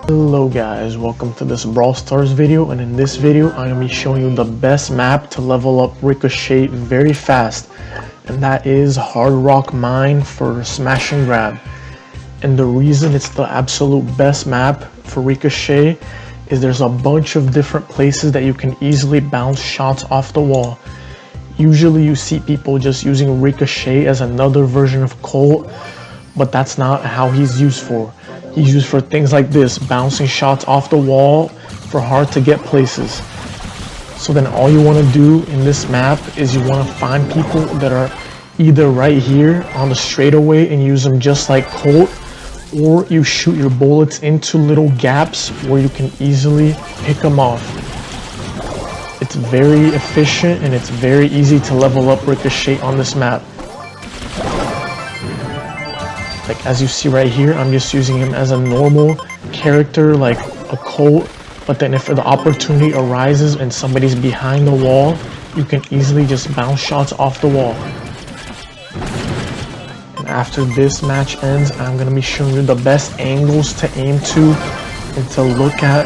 Hello guys, welcome to this Brawl Stars video, and in this video I'm going to be showing you the best map to level up Ricochet very fast, and that is Hard Rock Mine for smash and grab. And the reason it's the absolute best map for Ricochet is there's a bunch of different places that you can easily bounce shots off the wall. Usually you see people just using Ricochet as another version of Colt, but that's not how he's used for. He's used for things like this, bouncing shots off the wall for hard to get places. So then all you want to do in this map is you want to find people that are either right here on the straightaway and use them just like Colt, or you shoot your bullets into little gaps where you can easily pick them off. It's very efficient and it's very easy to level up Ricochet on this map. Like as you see right here, I'm just using him as a normal character like a Colt, but then if the opportunity arises and somebody's behind the wall, you can easily just bounce shots off the wall. And after this match ends, I'm going to be showing you the best angles to aim to and to look at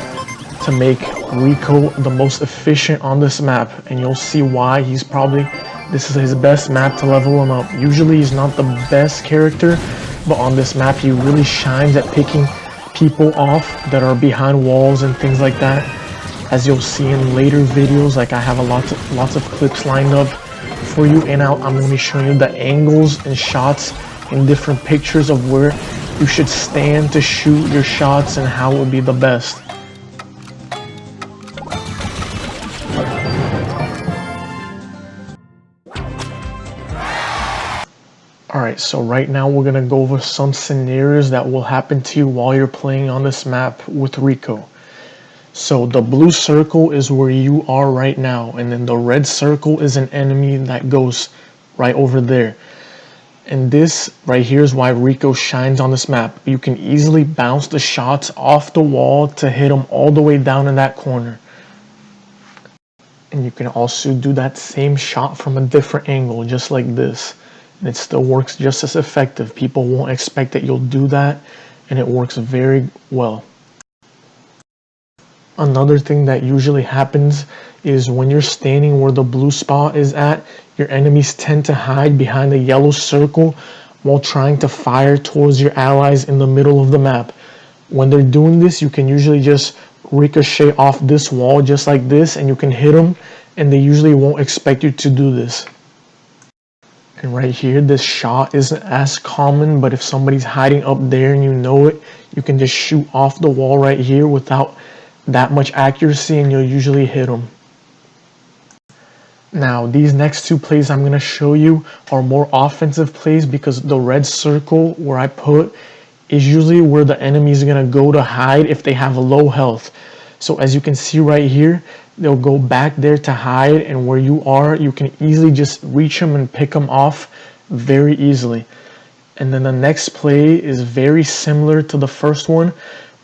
to make Rico the most efficient on this map, and you'll see why this is his best map to level him up. Usually he's not the best character, but on this map he really shines at picking people off that are behind walls and things like that. As you'll see in later videos, like I have lots of clips lined up for you, and I'm going to be showing you the angles and shots in different pictures of where you should stand to shoot your shots and how it will be the best. Alright, so right now we're going to go over some scenarios that will happen to you while you're playing on this map with Rico. So the blue circle is where you are right now, and then the red circle is an enemy that goes right over there. And this right here is why Rico shines on this map. You can easily bounce the shots off the wall to hit them all the way down in that corner. And you can also do that same shot from a different angle, just like this. And it still works just as effective. People won't expect that you'll do that, and it works very well. Another thing that usually happens is when you're standing where the blue spot is at, your enemies tend to hide behind the yellow circle while trying to fire towards your allies in the middle of the map. When they're doing this, you can usually just ricochet off this wall just like this, and you can hit them, and they usually won't expect you to do this. And right here, this shot isn't as common, but if somebody's hiding up there and you know it, you can just shoot off the wall right here without that much accuracy, and you'll usually hit them. Now, these next two plays I'm going to show you are more offensive plays, because the red circle where I put is usually where the enemy is going to go to hide if they have low health. So as you can see right here, they'll go back there to hide, and where you are, you can easily just reach them and pick them off very easily. And then the next play is very similar to the first one,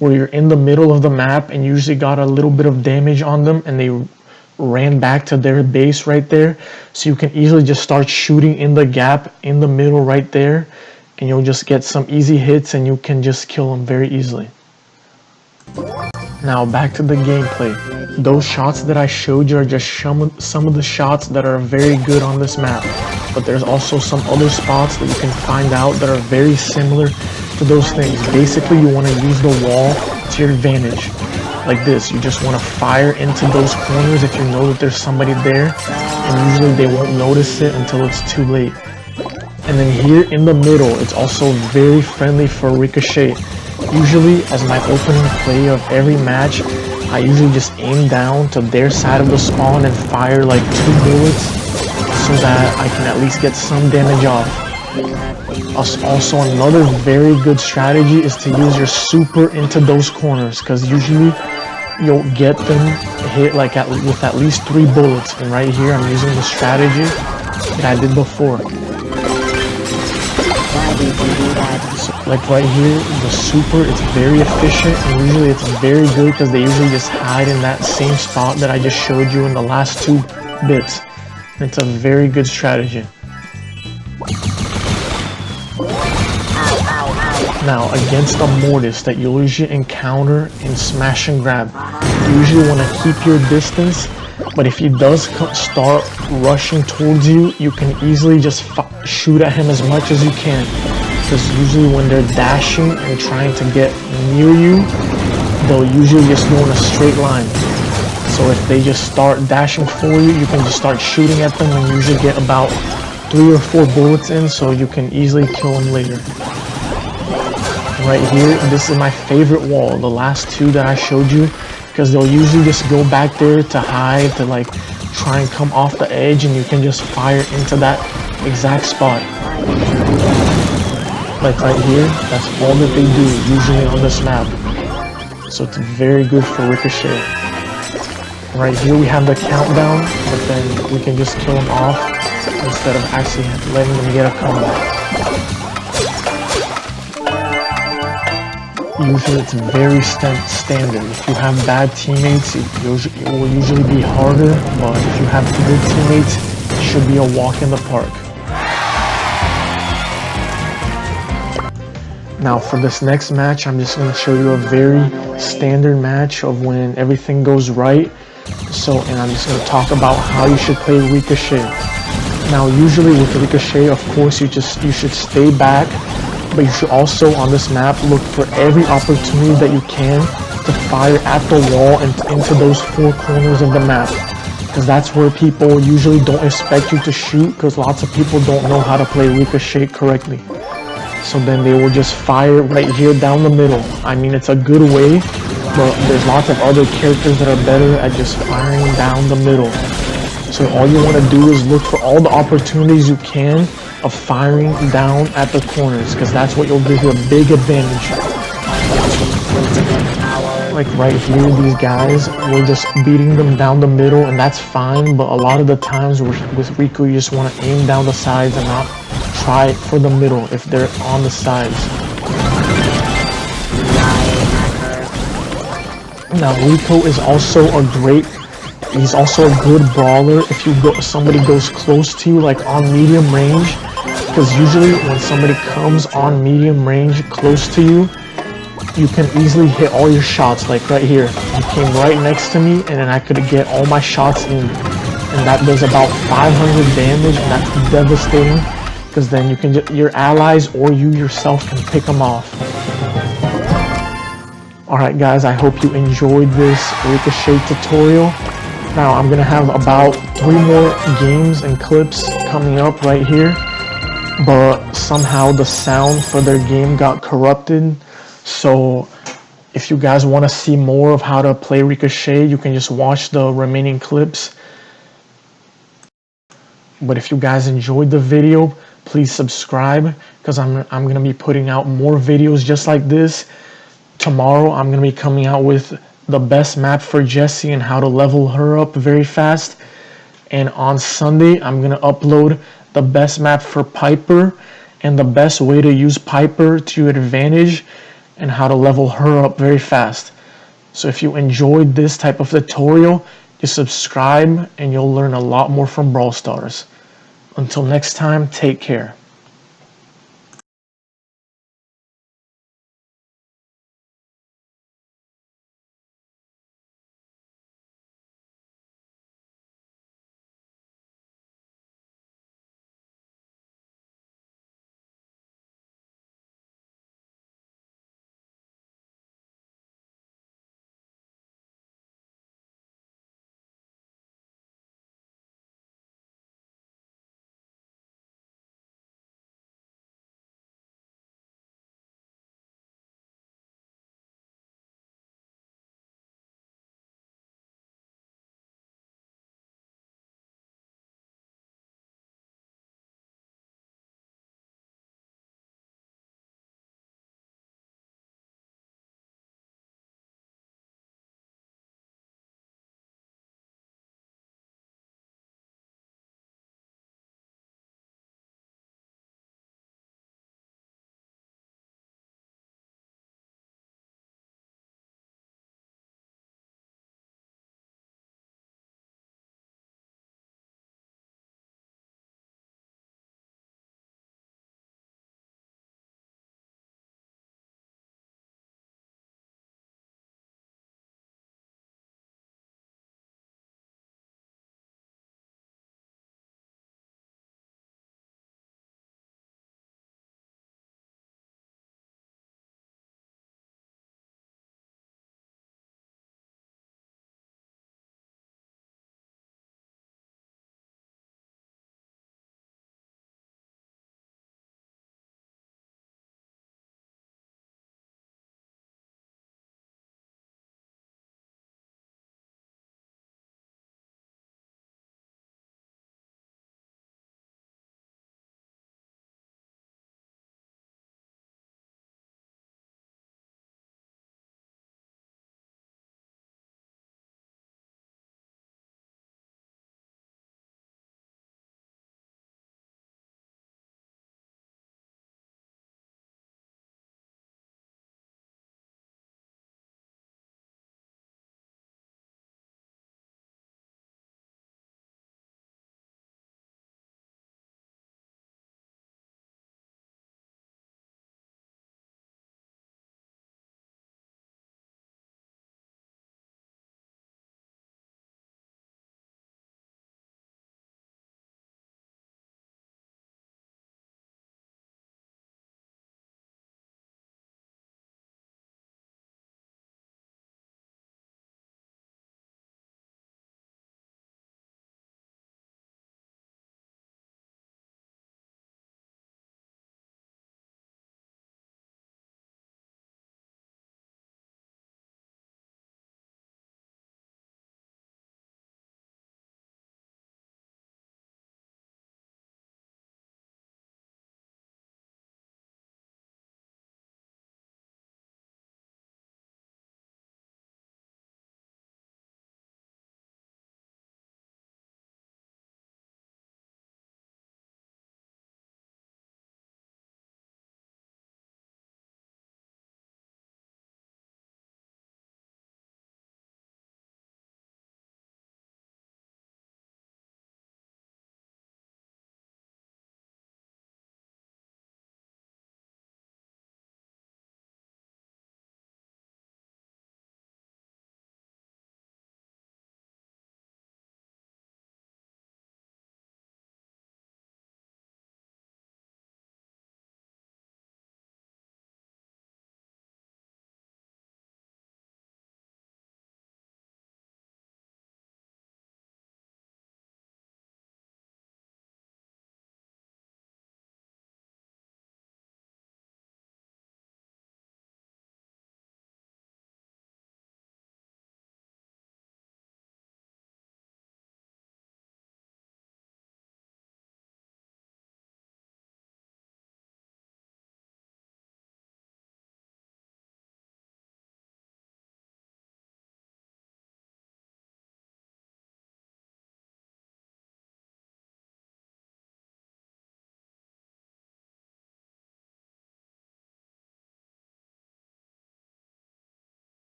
where you're in the middle of the map and you usually got a little bit of damage on them and they ran back to their base right there. So you can easily just start shooting in the gap in the middle right there, and you'll just get some easy hits and you can just kill them very easily. Now back to the gameplay. Those shots that I showed you are just some of the shots that are very good on this map, but there's also some other spots that you can find out that are very similar to those things. Basically, you want to use the wall to your advantage. Like this, you just want to fire into those corners if you know that there's somebody there, and usually they won't notice it until it's too late. And then here in the middle, it's also very friendly for Ricochet. Usually, as my opening play of every match, I usually just aim down to their side of the spawn and fire like 2 bullets so that I can at least get some damage off. Also, another very good strategy is to use your super into those corners, because usually you'll get them hit like with at least 3 bullets. And right here, I'm using the strategy that I did before. So, like right here, the super, it's very efficient, and usually it's very good because they usually just hide in that same spot that I just showed you in the last 2 bits. And it's a very good strategy. Now, against the Mortis that you'll usually encounter in Smash and Grab, you usually want to keep your distance, but if he does start rushing towards you, you can easily just shoot at him as much as you can. Because usually when they're dashing and trying to get near you, they'll usually just go in a straight line. So if they just start dashing for you, you can just start shooting at them and usually get about 3 or 4 bullets in, so you can easily kill them later. Right here, this is my favorite wall, the last 2 that I showed you, because they'll usually just go back there to hide, to like try and come off the edge, and you can just fire into that exact spot. Like right here, that's all that they do usually on this map. So it's very good for Ricochet. Right here we have the countdown, but then we can just kill them off instead of actually letting them get a comeback. Usually it's very standard. If you have bad teammates, it will usually be harder, but if you have good teammates, it should be a walk in the park. Now for this next match, I'm just going to show you a very standard match of when everything goes right. And I'm just going to talk about how you should play Ricochet. Now usually with Ricochet, of course, you should stay back, but you should also on this map look for every opportunity that you can to fire at the wall and into those 4 corners of the map. Because that's where people usually don't expect you to shoot, because lots of people don't know how to play Ricochet correctly. So then they will just fire right here down the middle. I mean, it's a good way, but there's lots of other characters that are better at just firing down the middle. So all you want to do is look for all the opportunities you can of firing down at the corners, because that's what will give you a big advantage. Like right here, these guys, we're just beating them down the middle, and that's fine, but a lot of the times with Rico, you just want to aim down the sides and not try for the middle if they're on the sides. Now Rico is also he's also a good brawler if somebody goes close to you, like on medium range, because usually when somebody comes on medium range close to you, you can easily hit all your shots. Like right here, he came right next to me, and then I could get all my shots in, and that does about 500 damage, and that's devastating, because then you can your allies or you yourself can pick them off. Alright guys, I hope you enjoyed this Ricochet tutorial. Now I'm gonna have about 3 more games and clips coming up right here, but somehow the sound for their game got corrupted. So if you guys want to see more of how to play Ricochet, you can just watch the remaining clips. But if you guys enjoyed the video, please subscribe, because I'm going to be putting out more videos just like this. Tomorrow I'm going to be coming out with the best map for Jessie and how to level her up very fast. And on Sunday I'm going to upload the best map for Piper and the best way to use Piper to your advantage and how to level her up very fast. So if you enjoyed this type of tutorial, just subscribe and you'll learn a lot more from Brawl Stars. Until next time, take care.